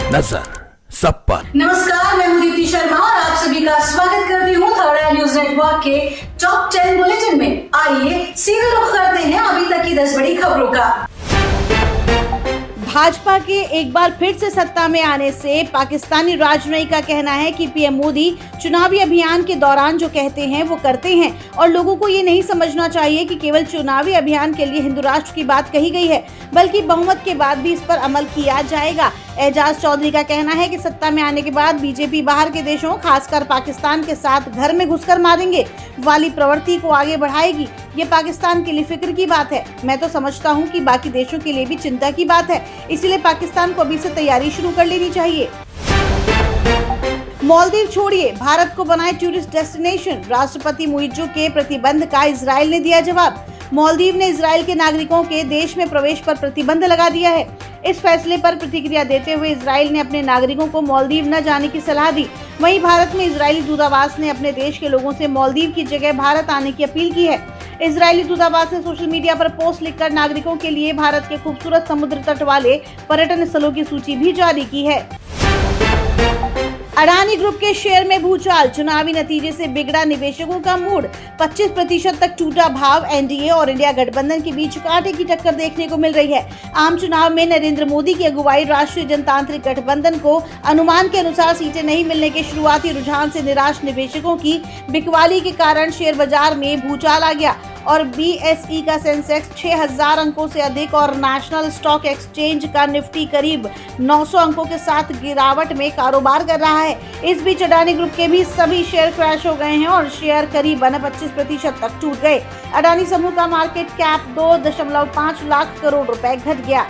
नजर सब पर। नमस्कार, मैं हूं दीप्ति शर्मा और आप सभी का स्वागत करती हूं थर्ड आई न्यूज नेटवर्क के टॉप 10 बुलेटिन में। आइए सीधे रुख करते हैं अभी तक की 10 बड़ी खबरों का। भाजपा के एक बार फिर से सत्ता में आने से पाकिस्तानी राजनयिक का कहना है कि पीएम मोदी चुनावी अभियान के दौरान जो कहते हैं वो करते हैं और लोगों को ये नहीं समझना चाहिए कि केवल चुनावी अभियान के लिए हिंदू राष्ट्र की बात कही गई है, बल्कि बहुमत के बाद भी इस पर अमल किया जाएगा। एजाज चौधरी का कहना है कि सत्ता में आने के बाद बीजेपी बाहर के देशों खासकर पाकिस्तान के साथ घर में घुसकर मारेंगे वाली प्रवृत्ति को आगे बढ़ाएगी। ये पाकिस्तान के लिए फिक्र की बात है। मैं तो समझता हूँ कि बाकी देशों के लिए भी चिंता की बात है, इसलिए पाकिस्तान को अभी से तैयारी शुरू कर लेनी चाहिए। मालदीव छोड़िए, भारत को बनाए टूरिस्ट डेस्टिनेशन। राष्ट्रपति मुइज्जो के प्रतिबंध का इजराइल ने दिया जवाब। मालदीव ने इजराइल के नागरिकों के देश में प्रवेश पर प्रतिबंध लगा दिया है। इस फैसले पर प्रतिक्रिया देते हुए इजराइल ने अपने नागरिकों को मालदीव न जाने की सलाह दी। वहीं भारत में इजरायली दूतावास ने अपने देश के लोगों से मालदीव की जगह भारत आने की अपील की है। इजरायली दूतावास ने सोशल मीडिया पर पोस्ट लिखकर नागरिकों के लिए भारत के खूबसूरत समुद्र तट वाले पर्यटन स्थलों की सूची भी जारी की है। अडानी ग्रुप के शेयर में भूचाल, चुनावी नतीजे से बिगड़ा निवेशकों का मूड। 25% तक टूटा भाव। एनडीए और इंडिया गठबंधन के बीच कांटे की टक्कर देखने को मिल रही है। आम चुनाव में नरेंद्र मोदी की अगुवाई राष्ट्रीय जनतांत्रिक गठबंधन को अनुमान के अनुसार सीटें नहीं मिलने के शुरुआती रुझान से निराश निवेशकों की बिकवाली के कारण शेयर बाजार में भूचाल आ गया और बीएसई का सेंसेक्स 6000 अंकों से अधिक और नेशनल स्टॉक एक्सचेंज का निफ्टी करीब 900 अंकों के साथ गिरावट में कारोबार कर रहा है। इस बीच अडानी ग्रुप के भी सभी शेयर क्रैश हो गए हैं और शेयर करीबन 25% तक टूट गए। अडानी समूह का मार्केट कैप 2.5 लाख करोड़ रुपए घट गया।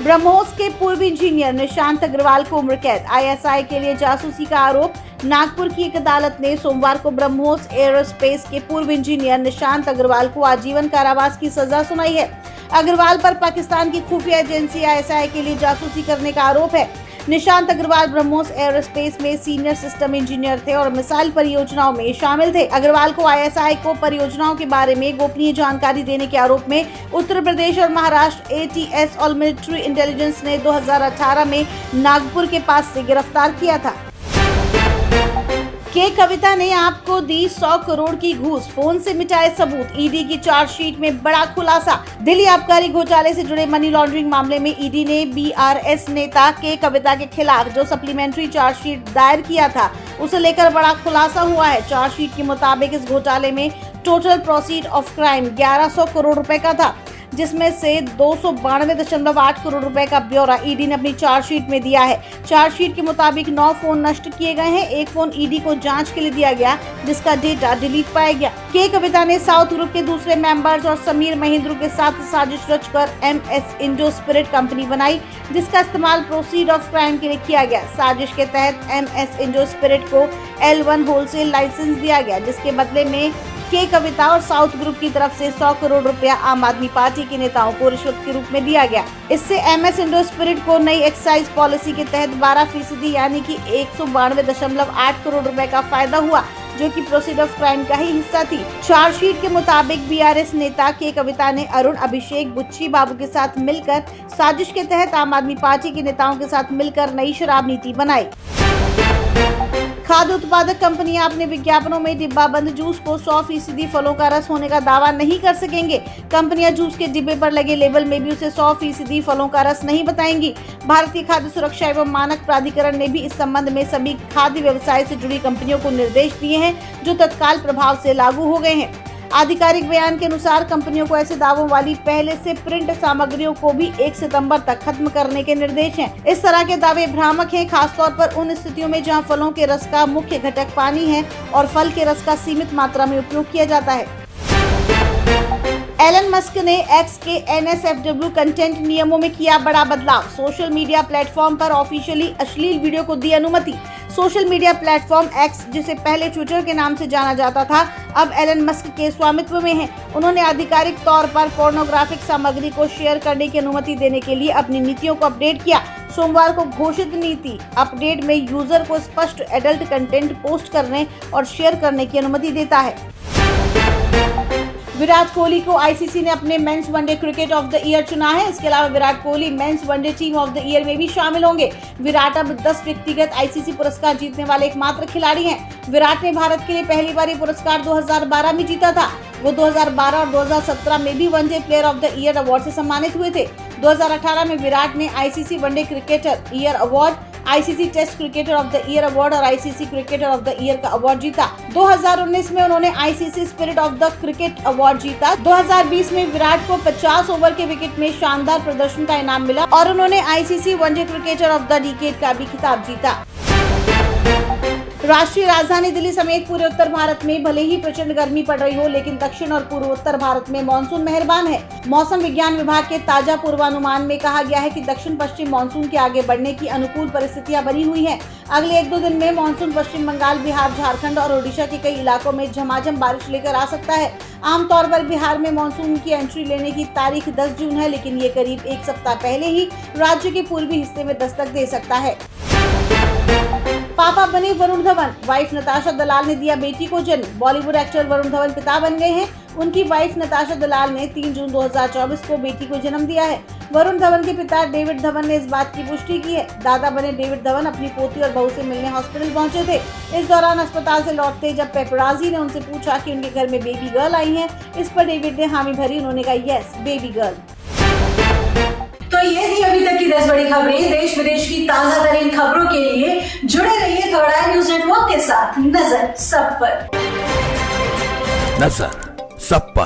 ब्रह्मोस के पूर्व इंजीनियर निशांत अग्रवाल को उम्र कैद। आईएसआई के लिए जासूसी का आरोप। नागपुर की एक अदालत ने सोमवार को ब्रह्मोस एयरोस्पेस के पूर्व इंजीनियर निशांत अग्रवाल को आजीवन कारावास की सजा सुनाई है। अग्रवाल पर पाकिस्तान की खुफिया एजेंसी आईएसआई के लिए जासूसी करने का आरोप है। निशांत अग्रवाल ब्रह्मोस एयरोस्पेस में सीनियर सिस्टम इंजीनियर थे और मिसाइल परियोजनाओं में शामिल थे। अग्रवाल को आईएसआई को परियोजनाओं के बारे में गोपनीय जानकारी देने के आरोप में उत्तर प्रदेश और महाराष्ट्र एटीएस और मिलिट्री इंटेलिजेंस ने 2018 में नागपुर के पास से गिरफ्तार किया था। के कविता ने आपको दी 100 करोड़ की घूस, फोन से मिटाए सबूत। ईडी की चार्जशीट में बड़ा खुलासा। दिल्ली आबकारी घोटाले से जुड़े मनी लॉन्ड्रिंग मामले में ईडी ने बीआरएस नेता के कविता के खिलाफ जो सप्लीमेंट्री चार्जशीट दायर किया था उसे लेकर बड़ा खुलासा हुआ है। चार्जशीट के मुताबिक इस घोटाले में total proceed of crime 1100 crore रुपए का था, जिसमें से 292.8 करोड़ रुपए का ब्यौरा ईडी ने अपनी चार्जशीट में दिया है। चार्जशीट के मुताबिक 9 फोन नष्ट किए गए हैं। एक फोन ईडी को जांच के लिए दिया गया, जिसका डेटा डिलीट पाया गया। के कविता ने साउथ ग्रुप के दूसरे मेंबर्स और समीर महेंद्र के साथ साजिश रचकर एमएस इंडो स्पिरिट कंपनी बनाई, जिसका इस्तेमाल प्रोसीड ऑफ क्राइम के लिए किया गया। साजिश के तहत एमएस इंडो स्पिरिट को L1 होलसेल लाइसेंस दिया गया, जिसके बदले में के कविता और साउथ ग्रुप की तरफ से 100 करोड़ रुपया आम आदमी पार्टी के नेताओं को रिश्वत के रूप में दिया गया। इससे एमएस इंडो स्पिरिट को नई एक्साइज पॉलिसी के तहत 12% यानी कि 192.8 करोड़ रुपए का फायदा हुआ, जो कि प्रोसीड ऑफ क्राइम का ही हिस्सा थी। चार्जशीट के मुताबिक बीआरएस नेता के कविता ने अरुण अभिषेक बुच्ची बाबू के साथ मिलकर साजिश के तहत आम आदमी पार्टी के नेताओं के साथ मिलकर नई शराब नीति बनाई। खाद्य उत्पादक कंपनियां अपने विज्ञापनों में डिब्बा बंद जूस को 100% फलों का रस होने का दावा नहीं कर सकेंगे। कंपनियां जूस के डिब्बे पर लगे लेबल में भी उसे 100% फलों का रस नहीं बताएंगी। भारतीय खाद्य सुरक्षा एवं मानक प्राधिकरण ने भी इस संबंध में सभी खाद्य व्यवसाय से जुड़ी कंपनियों को निर्देश दिए हैं, जो तत्काल प्रभाव से लागू हो गए हैं। आधिकारिक बयान के अनुसार कंपनियों को ऐसे दावों वाली पहले से प्रिंट सामग्रियों को भी 1 सितंबर तक खत्म करने के निर्देश हैं। इस तरह के दावे भ्रामक हैं, खासतौर पर उन स्थितियों में जहां फलों के रस का मुख्य घटक पानी है और फल के रस का सीमित मात्रा में उपयोग किया जाता है। एलन मस्क ने एक्स के NSFW कंटेंट नियमों में किया बड़ा बदलाव। सोशल मीडिया प्लेटफॉर्म पर ऑफिशियली अश्लील वीडियो को दी अनुमति। सोशल मीडिया प्लेटफॉर्म एक्स, जिसे पहले ट्विटर के नाम से जाना जाता था, अब एलन मस्क के स्वामित्व में है। उन्होंने आधिकारिक तौर पर पोर्नोग्राफिक सामग्री को शेयर करने की अनुमति देने के लिए अपनी नीतियों को अपडेट किया। सोमवार को घोषित नीति अपडेट में यूजर को स्पष्ट एडल्ट कंटेंट पोस्ट करने और शेयर करने की अनुमति देता है। विराट कोहली को आईसीसी ने अपने men's one day cricket of the year चुना है। इसके अलावा Virat Kohli men's one day team of the year में भी शामिल होंगे। विराट अब 10 व्यक्तिगत आईसीसी पुरस्कार जीतने वाले एकमात्र खिलाड़ी हैं। विराट ने भारत के लिए पहली बार ये पुरस्कार 2012 में जीता था। वो 2012 और 2017 में भी one day player of the year award से सम्मानित हुए थे। 2018 में विराट ने ICC one day cricketer year award, ICC test cricketer of the year award और ICC cricketer of the year का अवार्ड जीता। 2019 में उन्होंने ICC spirit of the cricket award जीता। 2020 में विराट को 50 ओवर के विकेट में शानदार प्रदर्शन का इनाम मिला और उन्होंने ICC one day cricketer of the decade का भी खिताब जीता। राष्ट्रीय राजधानी दिल्ली समेत पूरे उत्तर भारत में भले ही प्रचंड गर्मी पड़ रही हो, लेकिन दक्षिण और पूर्वोत्तर भारत में मानसून मेहरबान है। मौसम विज्ञान विभाग के ताजा पूर्वानुमान में कहा गया है कि दक्षिण पश्चिम मानसून के आगे बढ़ने की अनुकूल परिस्थितियां बनी हुई हैं। अगले 1-2 दिन में मानसून पश्चिम बंगाल, बिहार, झारखंड और ओडिशा के कई इलाकों में झमाझम बारिश लेकर आ सकता है। आमतौर पर बिहार में मानसून की एंट्री लेने की तारीख 10 जून है, लेकिन ये करीब 1 सप्ताह पहले ही राज्य के पूर्वी हिस्से में दस्तक दे सकता है। पापा बने वरुण धवन, वाइफ नताशा दलाल ने दिया बेटी को जन्म। बॉलीवुड एक्टर वरुण धवन पिता बन गए हैं। उनकी वाइफ नताशा दलाल ने 3 जून 2024 को बेटी को जन्म दिया है। वरुण धवन के पिता डेविड धवन ने इस बात की पुष्टि की है। दादा बने डेविड धवन अपनी पोती और बहू से मिलने हॉस्पिटल पहुंचे थे। इस दौरान अस्पताल से लौटते जब पेपराजी ने उनसे पूछा कि उनके घर में बेबी गर्ल आई है, इस पर डेविड ने हामी भरी। उन्होंने कहा यस, बेबी गर्ल। तो ये थी अभी तक की 10 बड़ी खबरें। देश विदेश की ताजा तरीन खबरों के लिए जुड़े रहिए थर्ड आई न्यूज नेटवर्क के साथ। नजर सब पर।